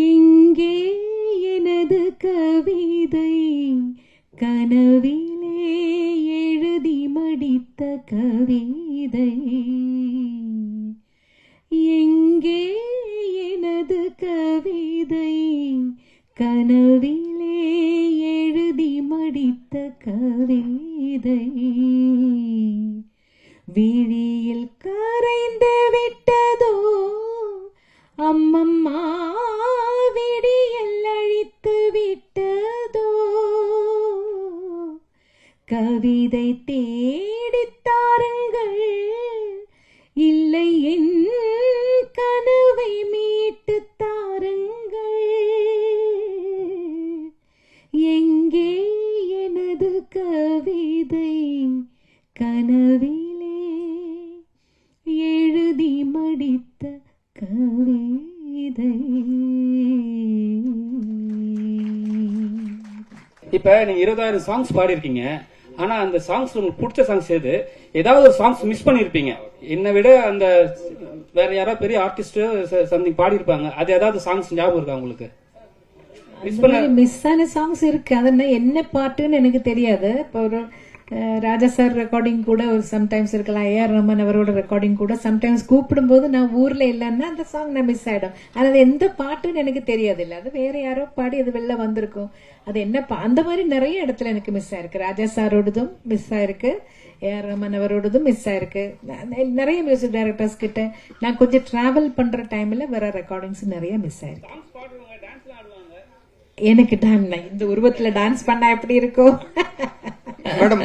எங்கே எனது கவிதை கனவிலே எழுதி மடித்த கவிதை எங்கே எனது கவிதை கனவிலே எழுதி மடித்த கவிதை விழியில் கரைந்து விட்டதோ அம்மம்மா விடியல் அழித்து விட்டதோ கவிதை தேடித் தாருங்கள் இல்லை என் கனவை மீட்டு தாருங்கள் எங்கே எனது கவிதை கனவிலே எழுதி மடித்த கவிதை. இப்ப நீங்க 20,000 சாங்ஸ் பாடி இருக்கீங்க. ஆனா அந்த சாங்ஸ் உங்களுக்கு பிடிச்ச சாங்ஸ் எது? ஏதாவது ஒரு சாங்ஸ் மிஸ் பண்ணிருப்பீங்க. என்னை விட அந்த வேற யாராவது பெரிய ஆர்டிஸ்ட் சம்திங் பாடி இருப்பாங்க. அது ஏதாவது சாங்ஸ் ஞாபகம் இருக்கா உங்களுக்கு? மிஸ் ஆன சாங்ஸ் இருக்கு. அது என்ன பாட்டுன்னு எனக்கு தெரியாது. இப்போ ஒரு ராஜா சார் ரெக்கார்டிங் கூட ஒரு சம்டைம்ஸ் இருக்கலாம். ஏஆர் ரஹ்மான் அவரோட ரெக்கார்டிங் கூட சம்டைம்ஸ் கூப்பிடும்போது நான் ஊர்ல இல்லைன்னா அந்த சாங் நான் மிஸ் ஆயிடும். அது எந்த பாட்டுன்னு எனக்கு தெரியாது. இல்ல அது வேற யாரோ பாடி அது வெளில வந்திருக்கும். அது என்ன அந்த மாதிரி நிறைய இடத்துல எனக்கு மிஸ் ஆயிருக்கு. ராஜா சாரோடதும் மிஸ் ஆயிருக்கு, ஏஆர் ரஹ்மான் அவரோடதும் மிஸ் ஆயிருக்கு. நிறைய மியூசிக் டைரக்டர்ஸ் கிட்ட நான் கொஞ்சம் டிராவல் பண்ற டைம்ல வேற ரெக்கார்டிங்ஸ் நிறைய மிஸ் ஆயிருக்கு. எனக்கு இந்த உருவத்துல டான்ஸ் பண்ணா எப்படி இருக்கும்? மேடம்